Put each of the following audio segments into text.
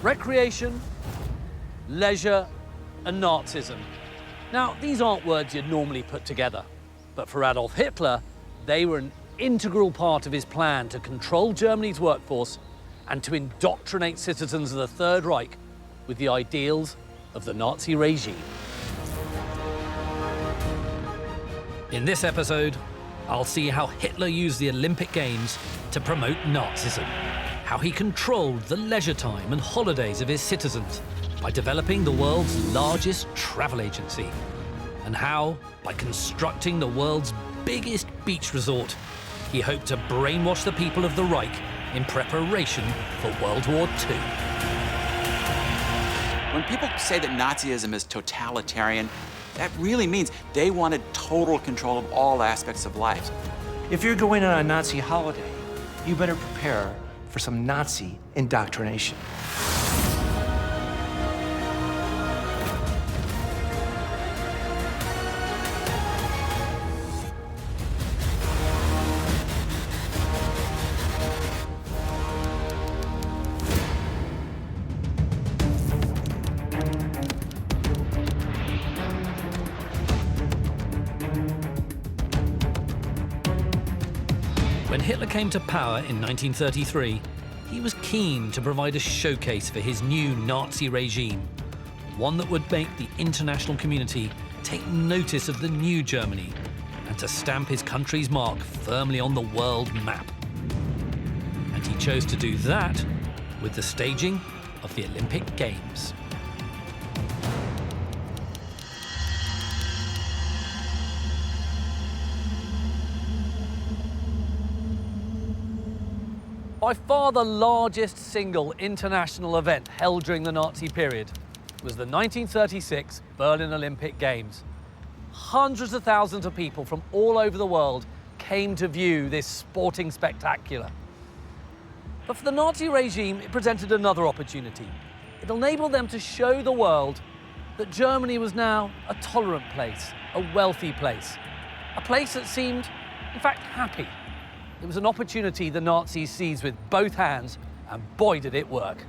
Recreation, leisure, and Nazism. Now, these aren't words you'd normally put together, but for Adolf Hitler, they were an integral part of his plan to control Germany's workforce and to indoctrinate citizens of the Third Reich with the ideals of the Nazi regime. In this episode, I'll see how Hitler used the Olympic Games to promote Nazism, how he controlled the leisure time and holidays of his citizens by developing the world's largest travel agency, and how, by constructing the world's biggest beach resort, he hoped to brainwash the people of the Reich in preparation for World War II. When people say that Nazism is totalitarian, that really means they wanted total control of all aspects of life. If you're going on a Nazi holiday, you better prepare for some Nazi indoctrination. When Hitler came to power in 1933, he was keen to provide a showcase for his new Nazi regime, one that would make the international community take notice of the new Germany and to stamp his country's mark firmly on the world map. And he chose to do that with the staging of the Olympic Games. By far the largest single international event held during the Nazi period was the 1936 Berlin Olympic Games. Hundreds of thousands of people from all over the world came to view this sporting spectacular. But for the Nazi regime, it presented another opportunity. It enabled them to show the world that Germany was now a tolerant place, a wealthy place, a place that seemed, in fact, happy. It was an opportunity the Nazis seized with both hands, and boy did it work.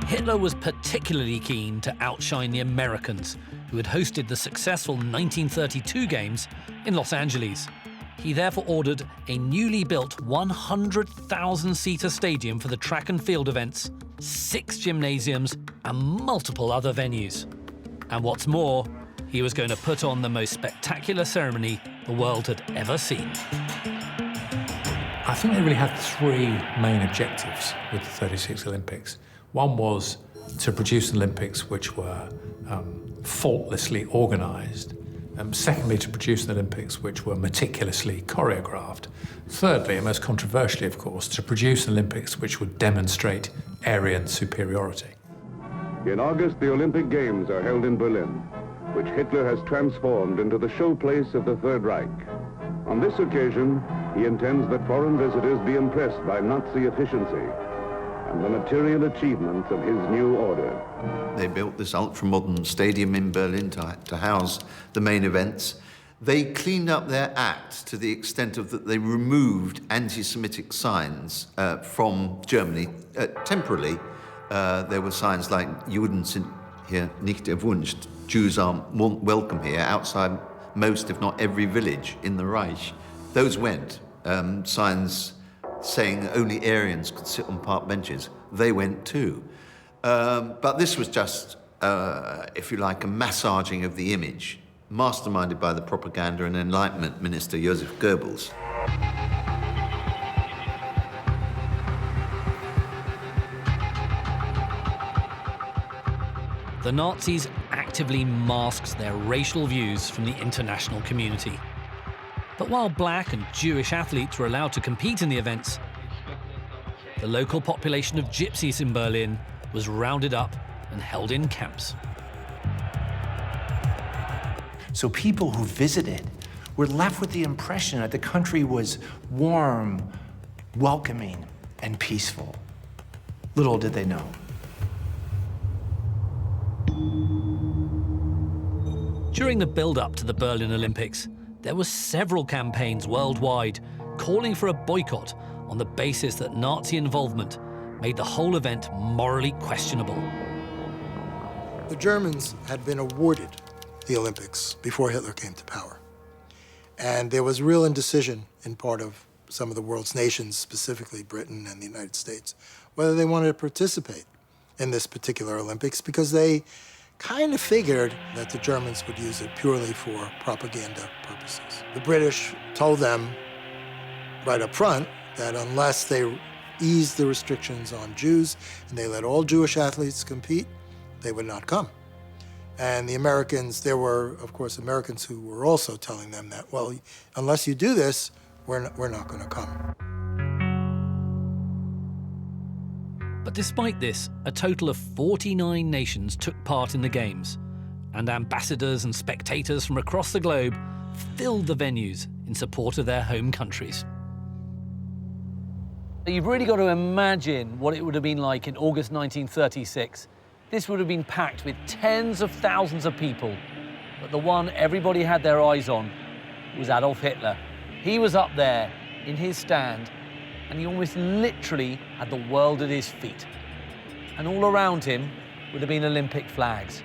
Hitler was particularly keen to outshine the Americans, who had hosted the successful 1932 Games in Los Angeles. He therefore ordered a newly built 100,000-seater stadium for the track and field events, 6 gymnasiums, and multiple other venues. And what's more, he was going to put on the most spectacular ceremony the world had ever seen. I think they really had 3 main objectives with the 36 Olympics. One was to produce Olympics which were faultlessly organised. Secondly, to produce Olympics which were meticulously choreographed. Thirdly, and most controversially, of course, to produce Olympics which would demonstrate Aryan superiority. In August, the Olympic Games are held in Berlin, which Hitler has transformed into the showplace of the Third Reich. On this occasion, he intends that foreign visitors be impressed by Nazi efficiency and the material achievements of his new order. They built this ultra-modern stadium in Berlin to house the main events. They cleaned up their act to the extent of that they removed anti-Semitic signs from Germany. Temporarily, there were signs like "Juden sind hier nicht erwünscht," Jews aren't welcome here, outside most, if not every village in the Reich. Those went. Signs saying only Aryans could sit on park benches, they went too. But this was just, if you like, a massaging of the image, masterminded by the propaganda and Enlightenment Minister Joseph Goebbels. The Nazis actively masked their racial views from the international community. But while black and Jewish athletes were allowed to compete in the events, the local population of gypsies in Berlin was rounded up and held in camps. So people who visited were left with the impression that the country was warm, welcoming, and peaceful. Little did they know. During the build-up to the Berlin Olympics, there were several campaigns worldwide calling for a boycott on the basis that Nazi involvement made the whole event morally questionable. The Germans had been awarded the Olympics before Hitler came to power. And there was real indecision in part of some of the world's nations, specifically Britain and the United States, whether they wanted to participate in this particular Olympics, because they kind of figured that the Germans would use it purely for propaganda purposes. The British told them right up front that unless they eased the restrictions on Jews and they let all Jewish athletes compete, they would not come. And the Americans, there were, of course, Americans who were also telling them that, well, unless you do this, we're not going to come. But despite this, a total of 49 nations took part in the Games, and ambassadors and spectators from across the globe filled the venues in support of their home countries. You've really got to imagine what it would have been like in August 1936. This would have been packed with tens of thousands of people, but the one everybody had their eyes on was Adolf Hitler. He was up there in his stand, and he almost literally had the world at his feet. And all around him would have been Olympic flags.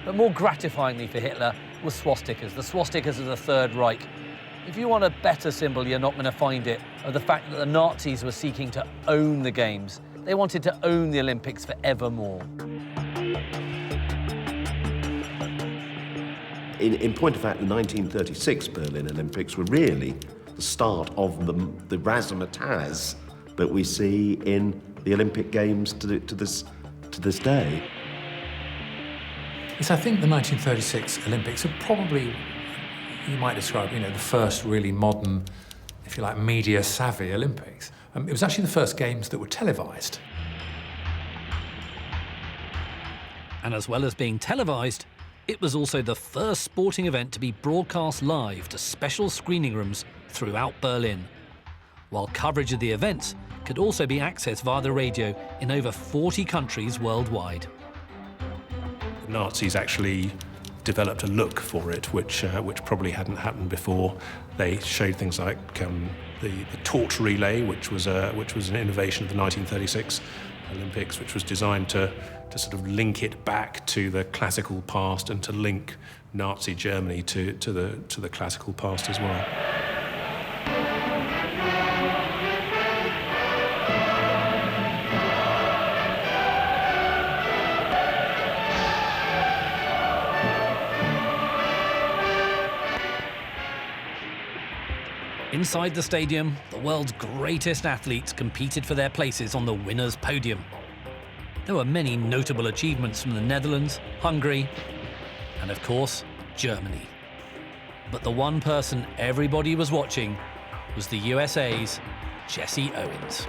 But more gratifyingly for Hitler was swastikas, the swastikas of the Third Reich. If you want a better symbol, you're not going to find it, of the fact that the Nazis were seeking to own the Games. They wanted to own the Olympics forevermore. In point of fact, the 1936 Berlin Olympics were really the start of the razzmatazz that we see in the Olympic Games to this day. Yes, I think the 1936 Olympics are probably, you might describe, the first really modern, if you like, media-savvy Olympics. It was actually the first Games that were televised. And as well as being televised, it was also the first sporting event to be broadcast live to special screening rooms throughout Berlin, while coverage of the events could also be accessed via the radio in over 40 countries worldwide. The Nazis actually developed a look for it, which probably hadn't happened before. They showed things like the torch relay, which was an innovation of the 1936 Olympics, which was designed to sort of link it back to the classical past and to link Nazi Germany to the classical past as well. Inside the stadium, the world's greatest athletes competed for their places on the winner's podium. There were many notable achievements from the Netherlands, Hungary, and of course, Germany. But the one person everybody was watching was the USA's Jesse Owens.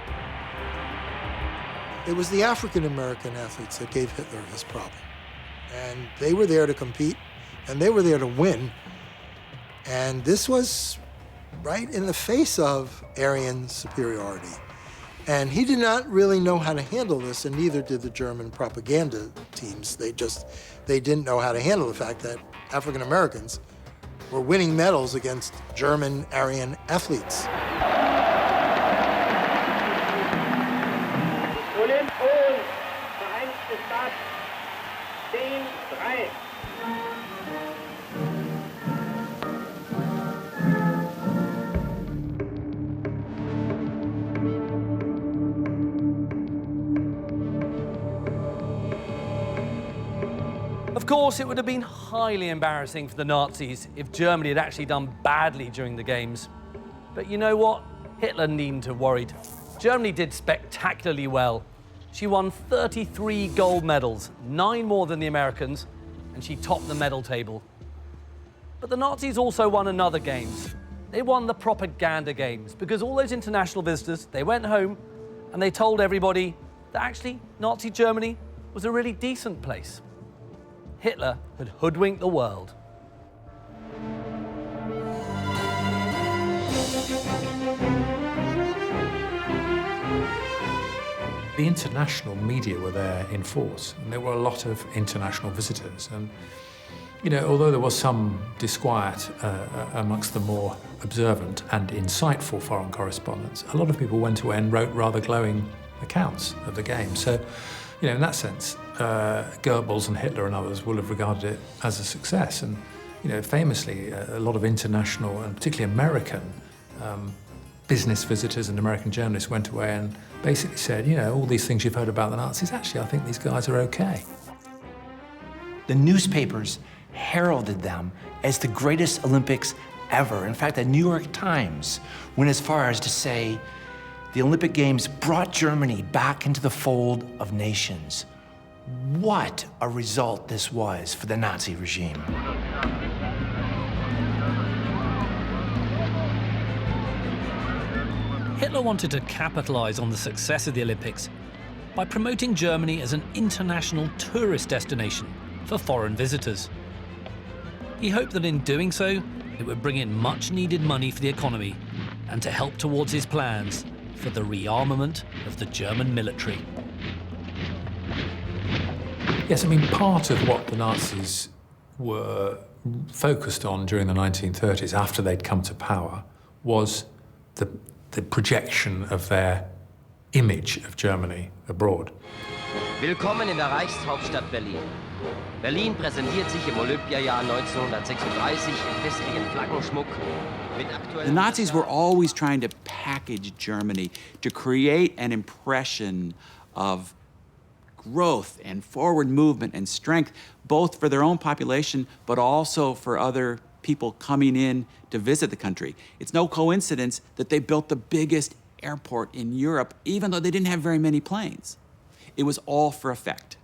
It was the African-American athletes that gave Hitler his problem. And they were there to compete, and they were there to win. And this was right in the face of Aryan superiority. And he did not really know how to handle this, and neither did the German propaganda teams. They didn't know how to handle the fact that African Americans were winning medals against German Aryan athletes. Olympon, Vereinigte Staaten, 10-3. Of course, it would have been highly embarrassing for the Nazis if Germany had actually done badly during the Games. But you know what? Hitler needn't have worried. Germany did spectacularly well. She won 33 gold medals, 9 more than the Americans, and she topped the medal table. But the Nazis also won another Games. They won the propaganda Games, because all those international visitors, they went home and they told everybody that actually Nazi Germany was a really decent place. Hitler had hoodwinked the world. The international media were there in force, and there were a lot of international visitors. And, although there was some disquiet amongst the more observant and insightful foreign correspondents, a lot of people went away and wrote rather glowing accounts of the game. So, you know, in that sense, Goebbels and Hitler and others will have regarded it as a success. And, you know, famously, a lot of international and particularly American business visitors and American journalists went away and basically said, you know, all these things you've heard about the Nazis, actually, I think these guys are okay. The newspapers heralded them as the greatest Olympics ever. In fact, the New York Times went as far as to say the Olympic Games brought Germany back into the fold of nations. What a result this was for the Nazi regime. Hitler wanted to capitalize on the success of the Olympics by promoting Germany as an international tourist destination for foreign visitors. He hoped that in doing so, it would bring in much-needed money for the economy and to help towards his plans for the rearmament of the German military. Yes, I mean, part of what the Nazis were focused on during the 1930s, after they'd come to power, was the projection of their image of Germany abroad. Willkommen in der Reichshauptstadt Berlin. Berlin präsentiert sich im Olympiajahr 1936 im festlichen Flaggenschmuck. The Nazis were always trying to package Germany to create an impression of growth and forward movement and strength, both for their own population, but also for other people coming in to visit the country. It's no coincidence that they built the biggest airport in Europe, even though they didn't have very many planes. It was all for effect.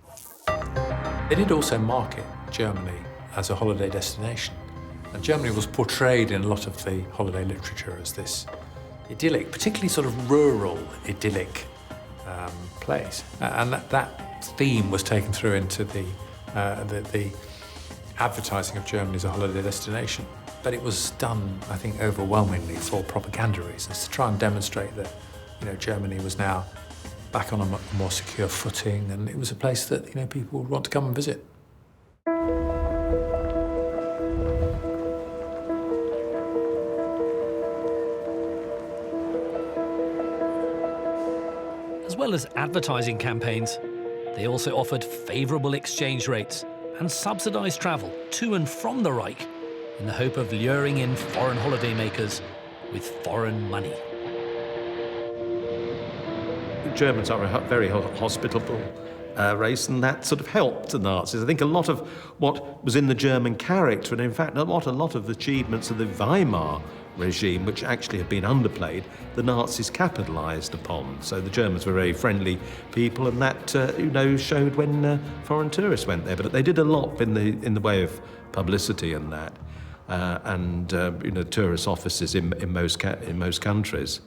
They did also market Germany as a holiday destination. And Germany was portrayed in a lot of the holiday literature as this idyllic, particularly sort of rural, idyllic place. And that theme was taken through into the advertising of Germany as a holiday destination. But it was done, I think, overwhelmingly for propaganda reasons, to try and demonstrate that, you know, Germany was now back on a more secure footing, and it was a place that, you know, people would want to come and visit. As well as advertising campaigns, they also offered favourable exchange rates and subsidised travel to and from the Reich in the hope of luring in foreign holidaymakers with foreign money. The Germans are a very hospitable race, and that sort of helped the Nazis. I think a lot of what was in the German character, and in fact a lot of the achievements of the Weimar regime, which actually had been underplayed, the Nazis capitalised upon. So the Germans were very friendly people, and that showed when foreign tourists went there. But they did a lot in the way of publicity and that, and tourist offices in most countries.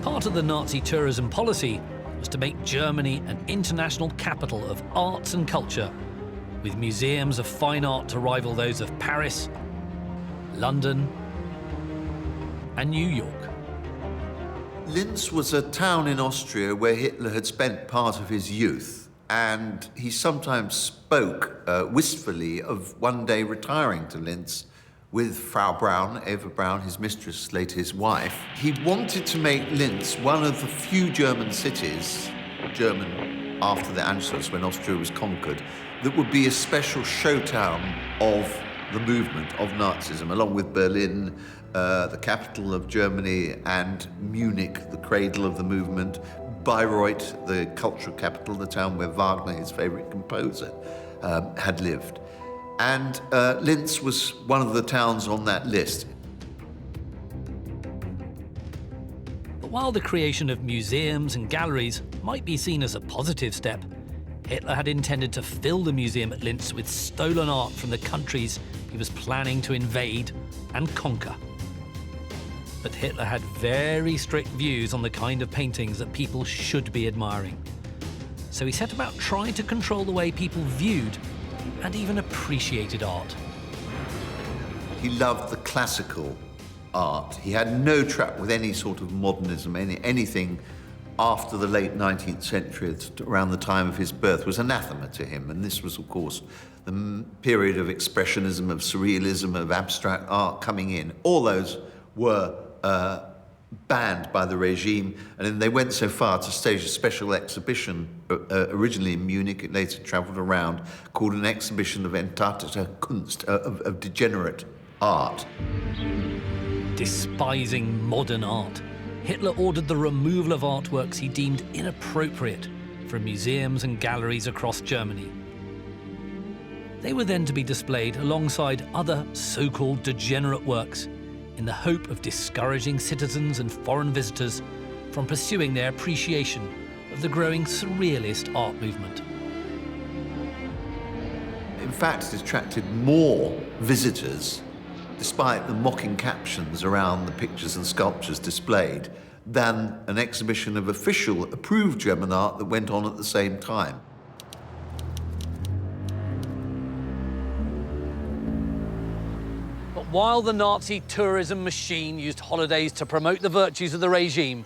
Part of the Nazi tourism policy was to make Germany an international capital of arts and culture, with museums of fine art to rival those of Paris, London, and New York. Linz was a town in Austria where Hitler had spent part of his youth, and he sometimes spoke wistfully of one day retiring to Linz with Frau Braun, Eva Braun, his mistress, later his wife. He wanted to make Linz one of the few German cities, German after the Anschluss, when Austria was conquered, that would be a special showtown of the movement of Nazism, along with Berlin, the capital of Germany, and Munich, the cradle of the movement, Bayreuth, the cultural capital, the town where Wagner, his favorite composer, had lived. And Linz was one of the towns on that list. But while the creation of museums and galleries might be seen as a positive step, Hitler had intended to fill the museum at Linz with stolen art from the countries he was planning to invade and conquer. But Hitler had very strict views on the kind of paintings that people should be admiring. So he set about trying to control the way people viewed and even appreciated art. He loved the classical art. He had no truck with any sort of modernism, anything after the late 19th century, around the time of his birth, was anathema to him. And this was, of course, the period of expressionism, of surrealism, of abstract art coming in. All those were banned by the regime, and then they went so far to stage a special exhibition, originally in Munich, it later travelled around, called an exhibition of entartete Kunst, of degenerate art. Despising modern art, Hitler ordered the removal of artworks he deemed inappropriate from museums and galleries across Germany. They were then to be displayed alongside other so-called degenerate works in the hope of discouraging citizens and foreign visitors from pursuing their appreciation of the growing surrealist art movement. In fact, it attracted more visitors, despite the mocking captions around the pictures and sculptures displayed, than an exhibition of official approved German art that went on at the same time. But while the Nazi tourism machine used holidays to promote the virtues of the regime,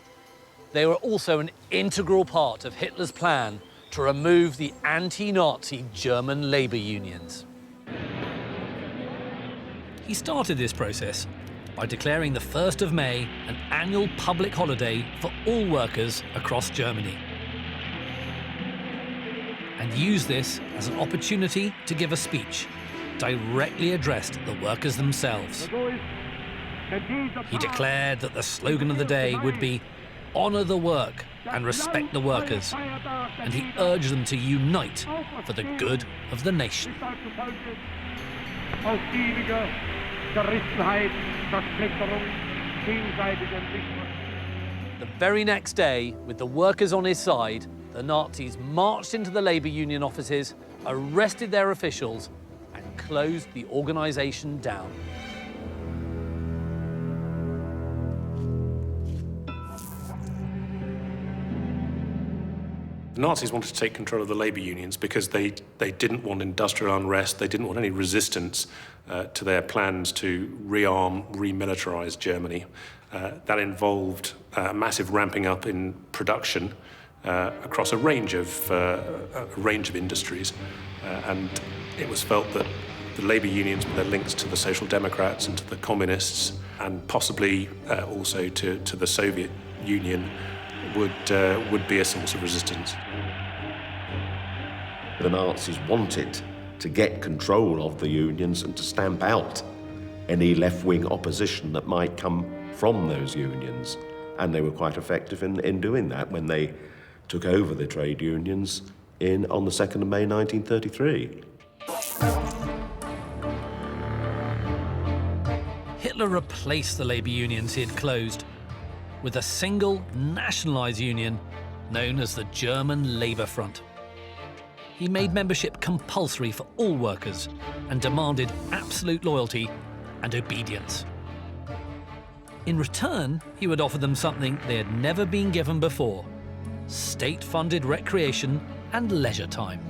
they were also an integral part of Hitler's plan to remove the anti-Nazi German labor unions. He started this process by declaring the 1st of May an annual public holiday for all workers across Germany, and used this as an opportunity to give a speech directly addressed at the workers themselves. He declared that the slogan of the day would be "Honor the work and respect the workers," and he urged them to unite for the good of the nation. The very next day, with the workers on his side, the Nazis marched into the labor union offices, arrested their officials, and closed the organization down. The Nazis wanted to take control of the labor unions because they didn't want industrial unrest, they didn't want any resistance to their plans to rearm, remilitarize Germany. That involved massive ramping up in production across a range of industries, and it was felt that the labor unions, with their links to the Social Democrats and to the Communists, and possibly also to the Soviet Union, would be a source of resistance. The Nazis wanted to get control of the unions and to stamp out any left-wing opposition that might come from those unions. And they were quite effective in doing that when they took over the trade unions on the 2nd of May 1933. Hitler replaced the labor unions he had closed with a single nationalized union known as the German Labour Front. He made membership compulsory for all workers and demanded absolute loyalty and obedience. In return, he would offer them something they had never been given before: state-funded recreation and leisure time.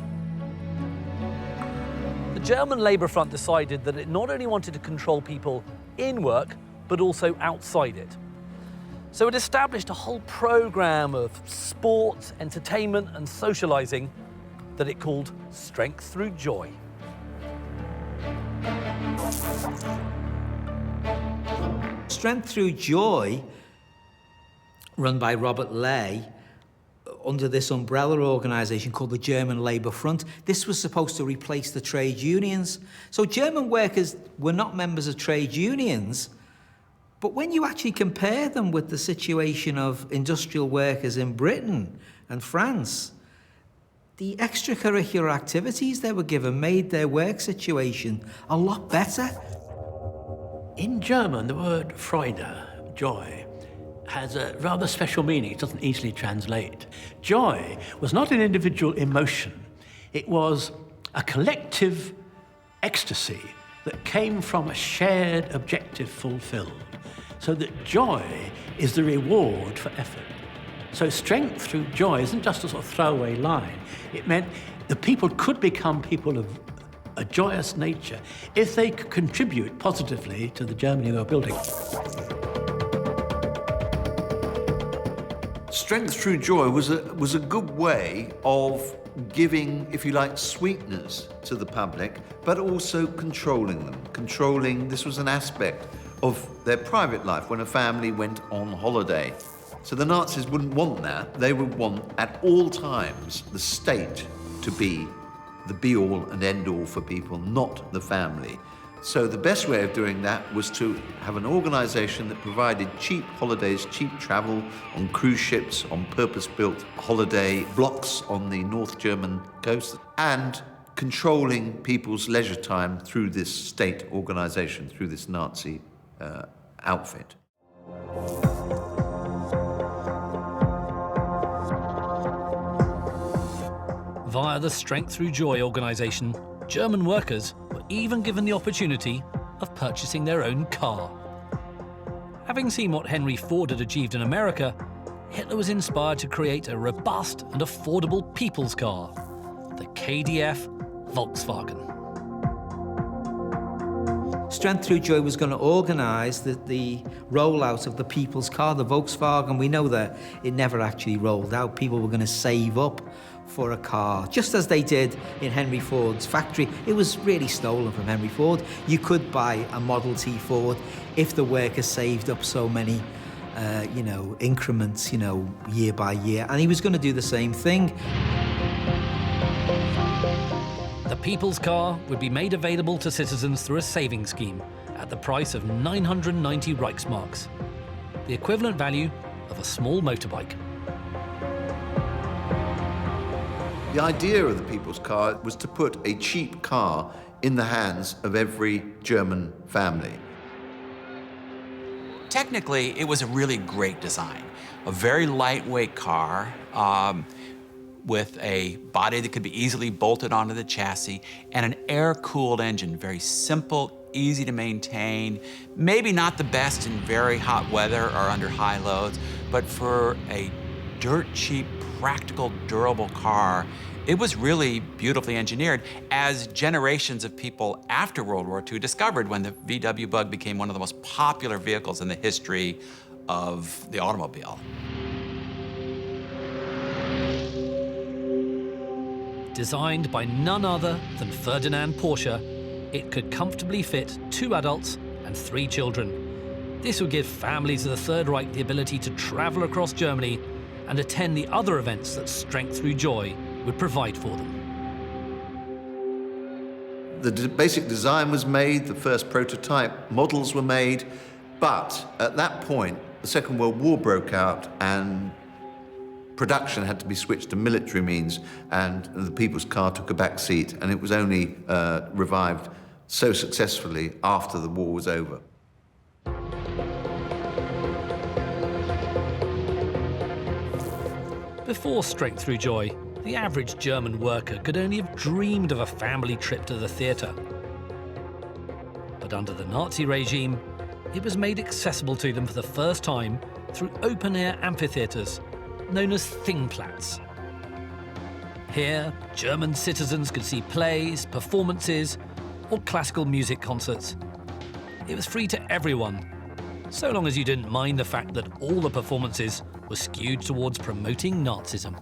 The German Labour Front decided that it not only wanted to control people in work, but also outside it. So it established a whole program of sport, entertainment, and socializing that it called Strength Through Joy. Strength Through Joy, run by Robert Ley, under this umbrella organisation called the German Labour Front. This was supposed to replace the trade unions. So German workers were not members of trade unions, but when you actually compare them with the situation of industrial workers in Britain and France, the extracurricular activities they were given made their work situation a lot better. In German, the word Freude, joy, has a rather special meaning. It doesn't easily translate. Joy was not an individual emotion. It was a collective ecstasy that came from a shared objective fulfilled. So that joy is the reward for effort. So strength through joy isn't just a sort of throwaway line. It meant the people could become people of a joyous nature if they could contribute positively to the Germany they were building. Strength through joy was a good way of giving, if you like, sweeteners to the public, but also controlling them. This was an aspect of their private life when a family went on holiday. So the Nazis wouldn't want that. They would want, at all times, the state to be the be-all and end-all for people, not the family. So the best way of doing that was to have an organization that provided cheap holidays, cheap travel on cruise ships, on purpose-built holiday blocks on the North German coast, and controlling people's leisure time through this state organization, through this Nazi outfit. Via the Strength Through Joy organization, German workers were even given the opportunity of purchasing their own car. Having seen what Henry Ford had achieved in America, Hitler was inspired to create a robust and affordable people's car, the KDF Volkswagen. Strength Through Joy was going to organise the rollout of the people's car, the Volkswagen. We know that it never actually rolled out. People were going to save up for a car, just as they did in Henry Ford's factory. It was really stolen from Henry Ford. You could buy a Model T Ford if the workers saved up so many, increments, year by year. And he was going to do the same thing. The People's Car would be made available to citizens through a savings scheme at the price of 990 Reichsmarks, the equivalent value of a small motorbike. The idea of the People's Car was to put a cheap car in the hands of every German family. Technically, it was a really great design. A very lightweight car with a body that could be easily bolted onto the chassis and an air-cooled engine. Very simple, easy to maintain, maybe not the best in very hot weather or under high loads, but for a dirt cheap, practical, durable car, it was really beautifully engineered, as generations of people after World War II discovered when the VW Bug became one of the most popular vehicles in the history of the automobile. Designed by none other than Ferdinand Porsche, it could comfortably fit 2 adults and 3 children. This would give families of the Third Reich the ability to travel across Germany and attend the other events that Strength Through Joy would provide for them. The basic design was made, the first prototype models were made, but at that point, the Second World War broke out and production had to be switched to military means, and the People's Car took a back seat, and it was only revived so successfully after the war was over. Before Strength Through Joy, the average German worker could only have dreamed of a family trip to the theatre. But under the Nazi regime, it was made accessible to them for the first time through open-air amphitheatres known as Thingplatz. Here, German citizens could see plays, performances, or classical music concerts. It was free to everyone, so long as you didn't mind the fact that all the performances were skewed towards promoting Nazism.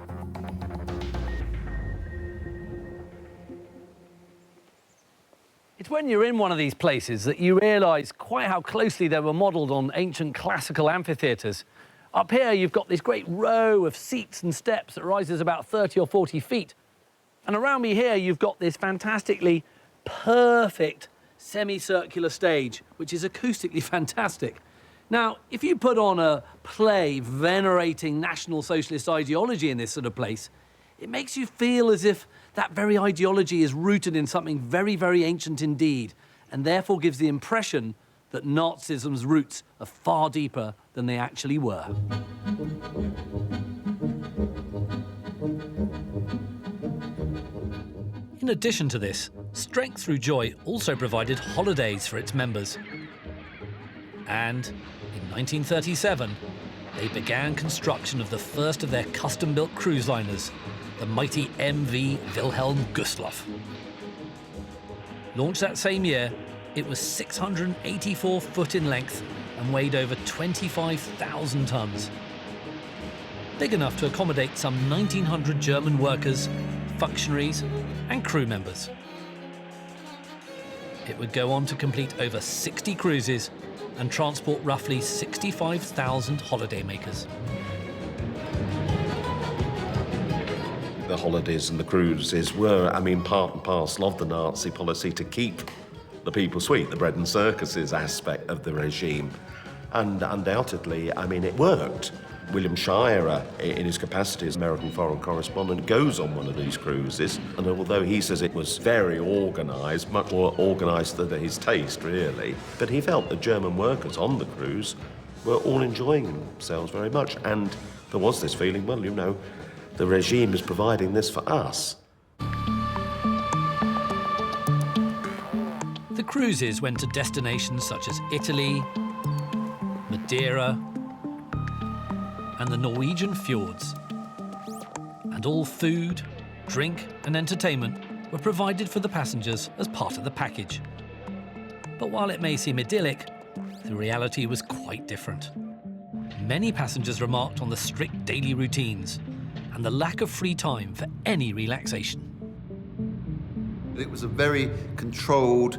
It's when you're in one of these places that you realise quite how closely they were modelled on ancient classical amphitheatres. Up here, you've got this great row of seats and steps that rises about 30 or 40 feet. And around me here, you've got this fantastically perfect semicircular stage, which is acoustically fantastic. Now, if you put on a play venerating National Socialist ideology in this sort of place, it makes you feel as if that very ideology is rooted in something very, very ancient indeed, and therefore gives the impression that Nazism's roots are far deeper than they actually were. In addition to this, Strength Through Joy also provided holidays for its members. And in 1937, they began construction of the first of their custom-built cruise liners, the mighty MV Wilhelm Gustloff. Launched that same year, it was 684 foot in length and weighed over 25,000 tons. big enough to accommodate some 1,900 German workers, functionaries and crew members. It would go on to complete over 60 cruises and transport roughly 65,000 holidaymakers. The holidays and the cruises were, I mean, part and parcel of the Nazi policy to keep the people sweet, the bread and circuses aspect of the regime. And undoubtedly, I mean, it worked. William Shirer, in his capacity as American foreign correspondent, goes on one of these cruises, and although he says it was very organised, much more organised than his taste, really, but he felt the German workers on the cruise were all enjoying themselves very much, and there was this feeling, well, you know, the regime is providing this for us. The cruises went to destinations such as Italy, Madeira, and the Norwegian fjords. And all food, drink and entertainment were provided for the passengers as part of the package. But while it may seem idyllic, the reality was quite different. Many passengers remarked on the strict daily routines and the lack of free time for any relaxation. It was a very controlled,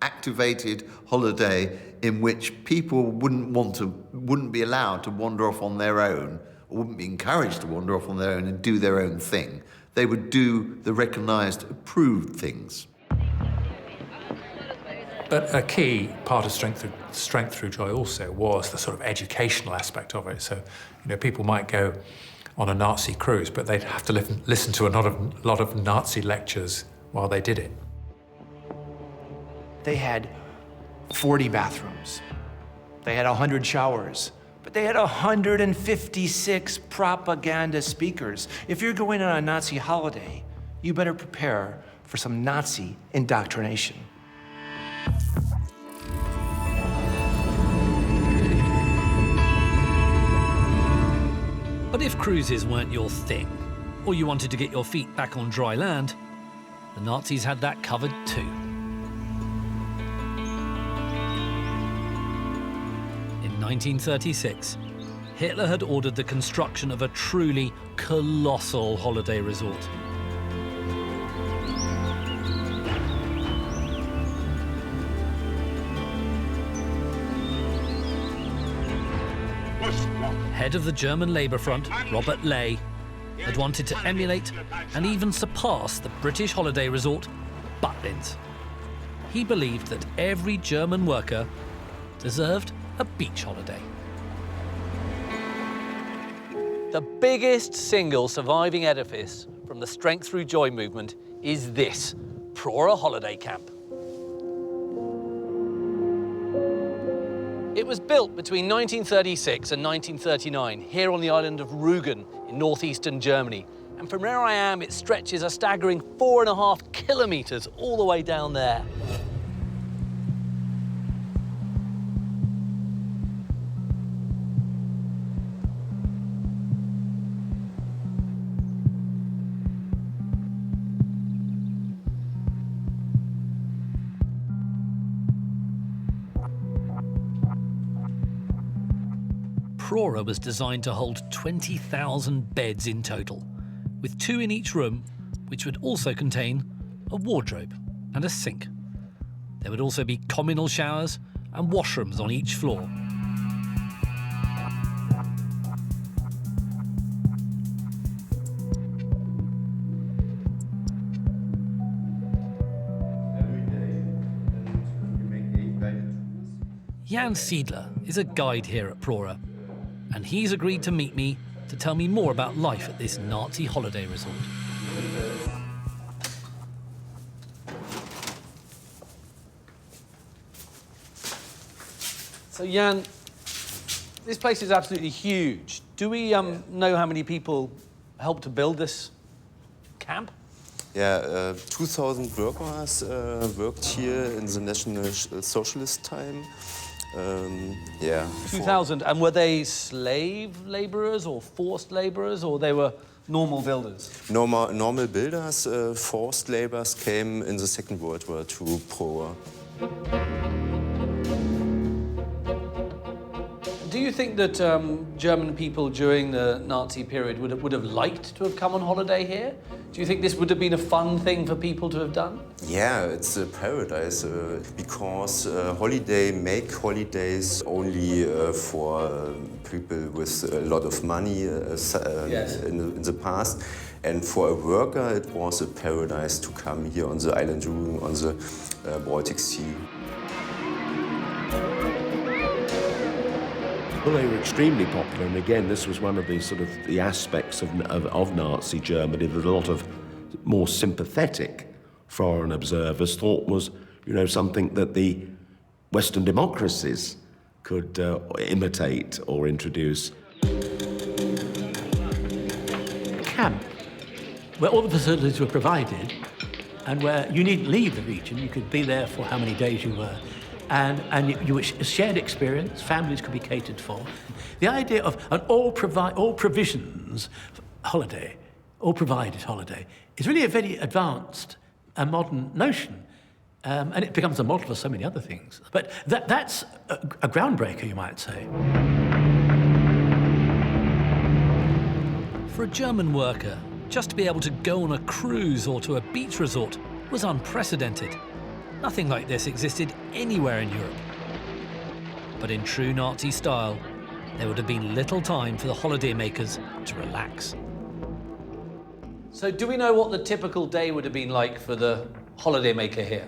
activated holiday in which people wouldn't be allowed to wander off on their own, or wouldn't be encouraged to wander off on their own and do their own thing. They would do the recognised, approved things. But a key part of Strength Through Joy also was the sort of educational aspect of it. So, you know, people might go on a Nazi cruise, but they'd have to listen to a lot of Nazi lectures while they did it. They had 40 bathrooms. They had 100 showers. But they had 156 propaganda speakers. If you're going on a Nazi holiday, you better prepare for some Nazi indoctrination. But if cruises weren't your thing, or you wanted to get your feet back on dry land, the Nazis had that covered too. In 1936, Hitler had ordered the construction of a truly colossal holiday resort. Head of the German Labour Front, Robert Ley, had wanted to emulate and even surpass the British holiday resort, Butlins. He believed that every German worker deserved a beach holiday. The biggest single surviving edifice from the Strength Through Joy movement is this, Prora holiday camp. It was built between 1936 and 1939 here on the island of Rügen in northeastern Germany. And from where I am, it stretches a staggering 4.5 kilometers all the way down there. Prora was designed to hold 20,000 beds in total, with 2 in each room, which would also contain a wardrobe and a sink. There would also be communal showers and washrooms on each floor. Jan Siedler is a guide here at Prora, and he's agreed to meet me to tell me more about life at this Nazi holiday resort. So Jan, this place is absolutely huge. Do we know how many people helped to build this camp? Yeah, 2,000 workers worked here in the National Socialist time. Yeah. 2,000, and were they slave laborers or forced laborers, or they were normal builders? Normal builders. Forced laborers came in the Second World War to Prora. Do you think that German people during the Nazi period would have liked to have come on holiday here? Do you think this would have been a fun thing for people to have done? Yeah, it's a paradise because make holidays only for people with a lot of money in the past. And for a worker, it was a paradise to come here on the island Rügen, on the Baltic Sea. Well, they were extremely popular, and again, this was one of the sort of the aspects of Nazi Germany that a lot of more sympathetic foreign observers thought was, something that the Western democracies could imitate or introduce. Camp, where all the facilities were provided, and where you needn't leave the region, you could be there for how many days you were. And you shared experience, families could be catered for. The idea of an all provisions holiday, all provided holiday, is really a very advanced and modern notion. And it becomes a model for so many other things. But that's a groundbreaker, you might say. For a German worker, just to be able to go on a cruise or to a beach resort was unprecedented. Nothing like this existed anywhere in Europe. But in true Nazi style, there would have been little time for the holidaymakers to relax. So do we know what the typical day would have been like for the holidaymaker here?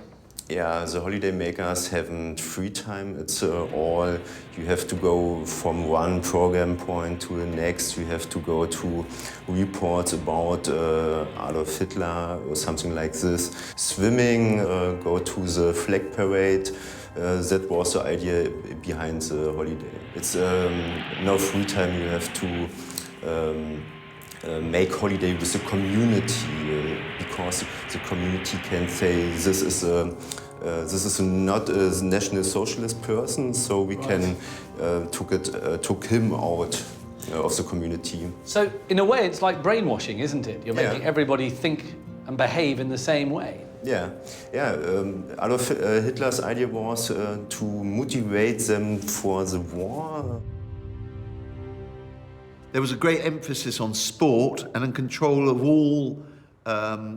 Yeah, the holidaymakers haven't free time. It's all, you have to go from one program point to the next. You have to go to reports about Adolf Hitler or something like this. Swimming, go to the flag parade. That was the idea behind the holiday. It's no free time. You have to make holiday with the community because the community can say this is not a National Socialist person, so we can took him out of the community. So in a way, it's like brainwashing, isn't it? You're making everybody think and behave in the same way. Yeah. Adolf Hitler's idea was to motivate them for the war. There was a great emphasis on sport and on control of all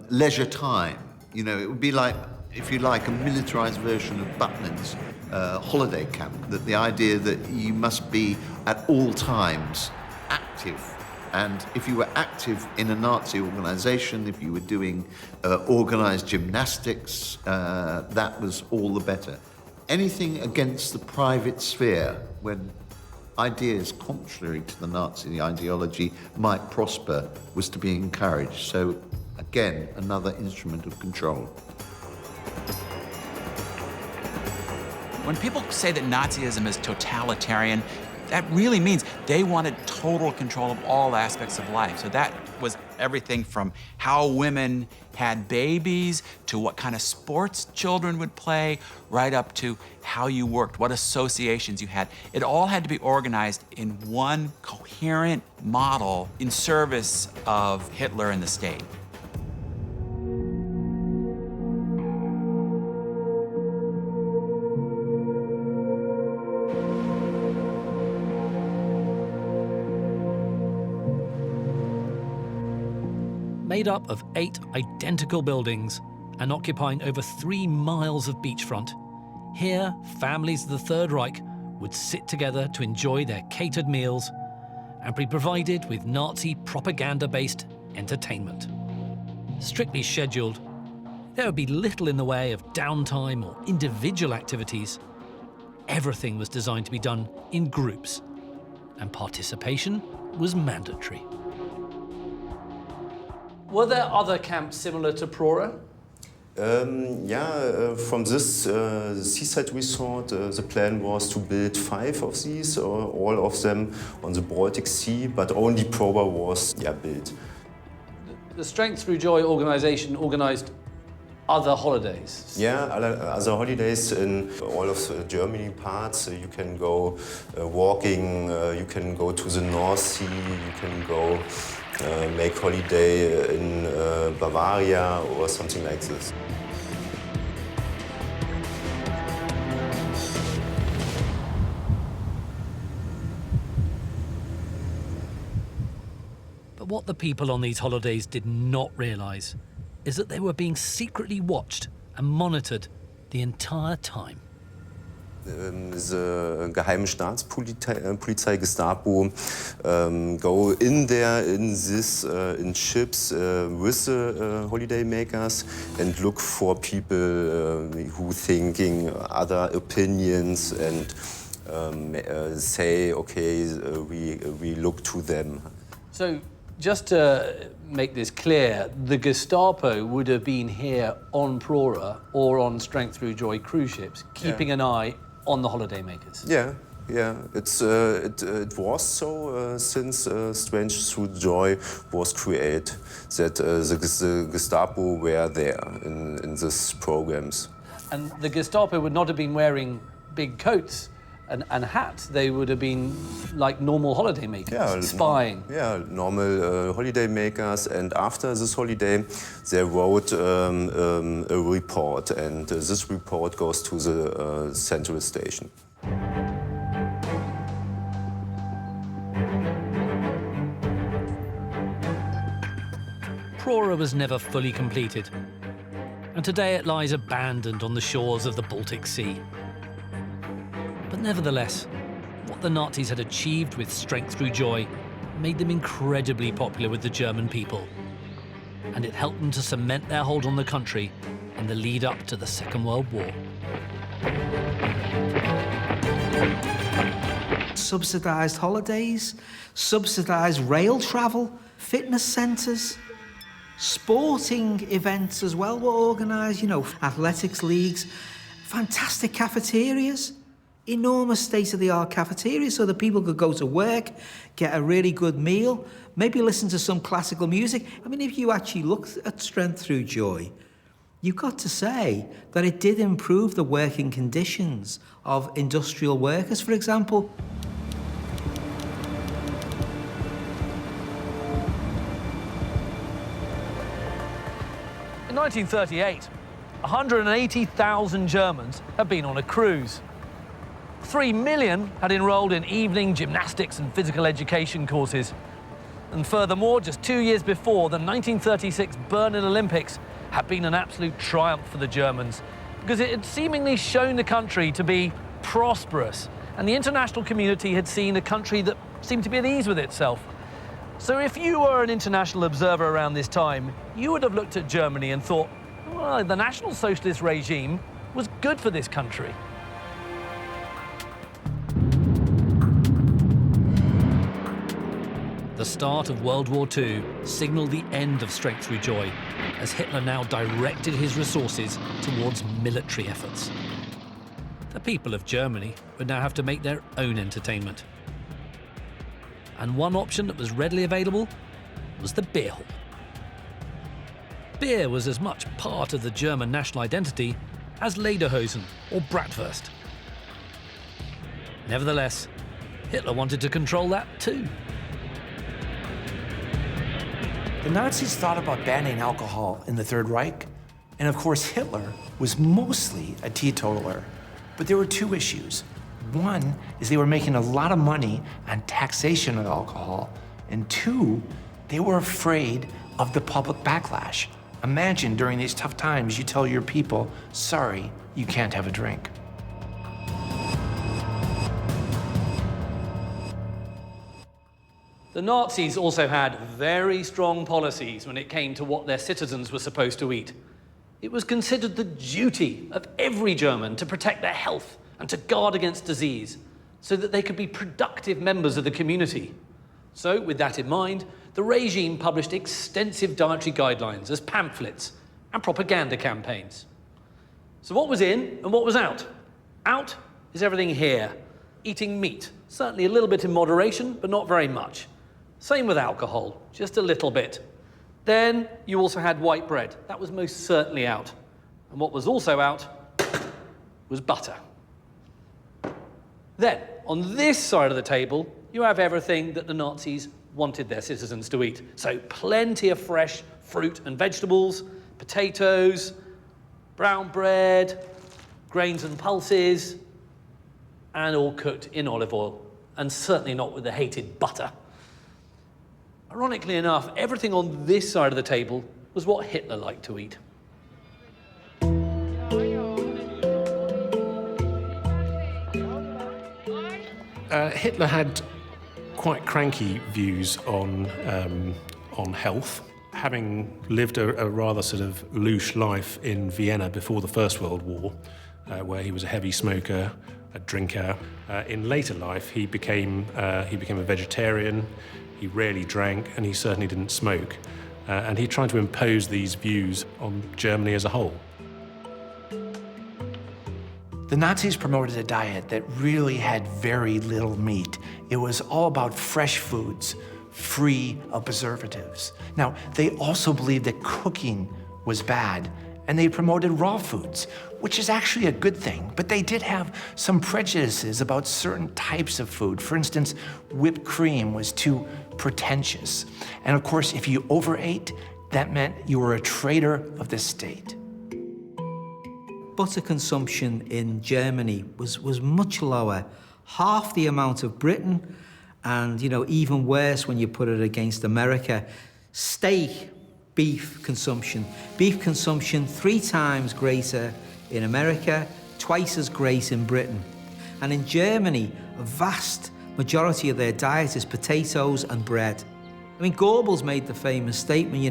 leisure time. It would be like, if you like, a militarized version of Buckland's holiday camp, that the idea that you must be at all times active. And if you were active in a Nazi organization, if you were doing organized gymnastics, that was all the better. Anything against the private sphere, when ideas contrary to the Nazi ideology might prosper, was to be encouraged. So, again, another instrument of control. When people say that Nazism is totalitarian, that really means they wanted total control of all aspects of life. So that was everything from how women had babies to what kind of sports children would play, right up to how you worked, what associations you had. It all had to be organized in one coherent model in service of Hitler and the state. Made up of 8 identical buildings and occupying over 3 miles of beachfront, here families of the Third Reich would sit together to enjoy their catered meals and be provided with Nazi propaganda-based entertainment. Strictly scheduled, there would be little in the way of downtime or individual activities. Everything was designed to be done in groups, and participation was mandatory. Were there other camps similar to Prora? From this seaside resort, the plan was to build 5 of these, all of them on the Baltic Sea, but only Prora was built. The Strength Through Joy organization organized other holidays? Yeah, other holidays in all of the Germany parts. You can go walking, you can go to the North Sea, you can go make holiday in Bavaria or something like this. But what the people on these holidays did not realise is that they were being secretly watched and monitored the entire time. The geheime Staatspolizei Gestapo go in there in ships with the holidaymakers and look for people who thinking other opinions and say, okay, we look to them. So, just to make this clear, the Gestapo would have been here on Prora or on Strength Through Joy cruise ships, keeping an eye on the holidaymakers. Yeah. It was so since Strength Through Joy was created that the Gestapo were there in these programs. And the Gestapo would not have been wearing big coats and hats. They would have been like normal holidaymakers, spying. Normal holidaymakers. And after this holiday, they wrote a report, and this report goes to the central station. Prora was never fully completed, and today it lies abandoned on the shores of the Baltic Sea. But nevertheless, what the Nazis had achieved with Strength Through Joy made them incredibly popular with the German people, and it helped them to cement their hold on the country in the lead up to the Second World War. Subsidised holidays, subsidised rail travel, fitness centres, sporting events as well were organised, athletics leagues, fantastic cafeterias, enormous state-of-the-art cafeterias so that people could go to work, get a really good meal, maybe listen to some classical music. I mean, if you actually look at Strength Through Joy, you've got to say that it did improve the working conditions of industrial workers, for example. In 1938, 180,000 Germans had been on a cruise. 3 million had enrolled in evening gymnastics and physical education courses. And furthermore, just 2 years before, the 1936 Berlin Olympics had been an absolute triumph for the Germans because it had seemingly shown the country to be prosperous, and the international community had seen a country that seemed to be at ease with itself. So if you were an international observer around this time, you would have looked at Germany and thought, well, the National Socialist regime was good for this country. The start of World War II signalled the end of Strength Through Joy, as Hitler now directed his resources towards military efforts. The people of Germany would now have to make their own entertainment. And one option that was readily available was the beer hall. Beer was as much part of the German national identity as lederhosen or bratwurst. Nevertheless, Hitler wanted to control that too. The Nazis thought about banning alcohol in the Third Reich, and of course Hitler was mostly a teetotaler. But there were two issues. One is they were making a lot of money on taxation of alcohol, and two, they were afraid of the public backlash. Imagine during these tough times you tell your people, sorry, you can't have a drink. The Nazis also had very strong policies when it came to what their citizens were supposed to eat. It was considered the duty of every German to protect their health and to guard against disease so that they could be productive members of the community. So, with that in mind, the regime published extensive dietary guidelines as pamphlets and propaganda campaigns. So what was in and what was out? Out is everything here. Eating meat, certainly a little bit in moderation, but not very much. Same with alcohol, just a little bit. Then you also had white bread. That was most certainly out. And what was also out was butter. Then, on this side of the table, you have everything that the Nazis wanted their citizens to eat. So plenty of fresh fruit and vegetables, potatoes, brown bread, grains and pulses, and all cooked in olive oil, and certainly not with the hated butter. Ironically enough, everything on this side of the table was what Hitler liked to eat. Hitler had quite cranky views on health. Having lived a rather sort of louche life in Vienna before the First World War, where he was a heavy smoker, a drinker, in later life he became a vegetarian. He rarely drank, and he certainly didn't smoke. And he tried to impose these views on Germany as a whole. The Nazis promoted a diet that really had very little meat. It was all about fresh foods, free of preservatives. Now, they also believed that cooking was bad, and they promoted raw foods, which is actually a good thing, but they did have some prejudices about certain types of food. For instance, whipped cream was too pretentious. And of course, if you overate, that meant you were a traitor of the state. Butter consumption in Germany was much lower, half the amount of Britain, and even worse when you put it against America. Steak, beef consumption 3 times greater in America, twice as great in Britain. And in Germany, a vast majority of their diet is potatoes and bread. I mean, Goebbels made the famous statement,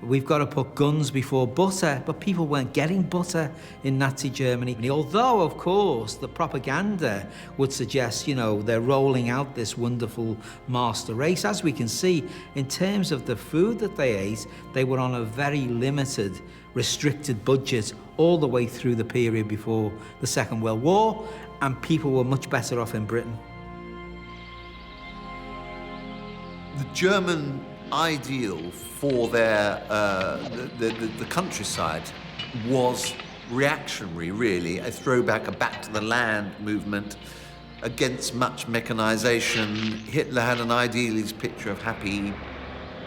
we've got to put guns before butter, but people weren't getting butter in Nazi Germany. Although, of course, the propaganda would suggest, they're rolling out this wonderful master race. As we can see, in terms of the food that they ate, they were on a very limited, restricted budget all the way through the period before the Second World War, and people were much better off in Britain. The German ideal for their the countryside was reactionary, really, a throwback, a back to the land movement against much mechanization. Hitler had an idealist picture of happy,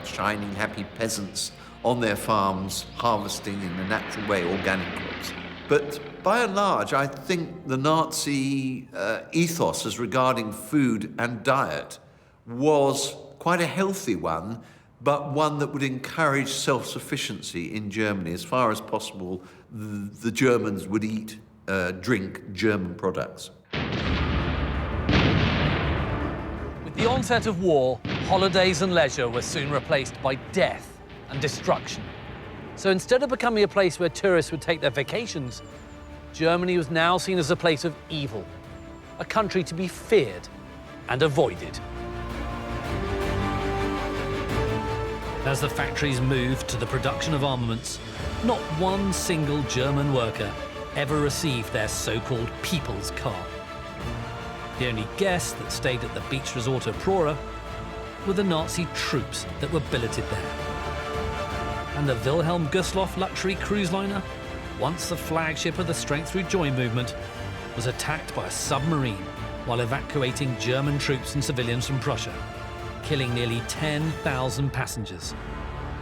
shining, happy peasants on their farms, harvesting in a natural way organic crops. But by and large, I think the Nazi ethos as regarding food and diet was quite a healthy one, but one that would encourage self-sufficiency in Germany. As far as possible, the Germans would eat, drink German products. With the onset of war, holidays and leisure were soon replaced by death and destruction. So instead of becoming a place where tourists would take their vacations, Germany was now seen as a place of evil, a country to be feared and avoided. As the factories moved to the production of armaments, not one single German worker ever received their so-called people's car. The only guests that stayed at the beach resort of Prora were the Nazi troops that were billeted there. And the Wilhelm Gustloff luxury cruise liner, once the flagship of the Strength Through Joy movement, was attacked by a submarine while evacuating German troops and civilians from Prussia, killing nearly 10,000 passengers,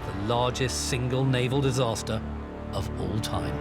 the largest single naval disaster of all time.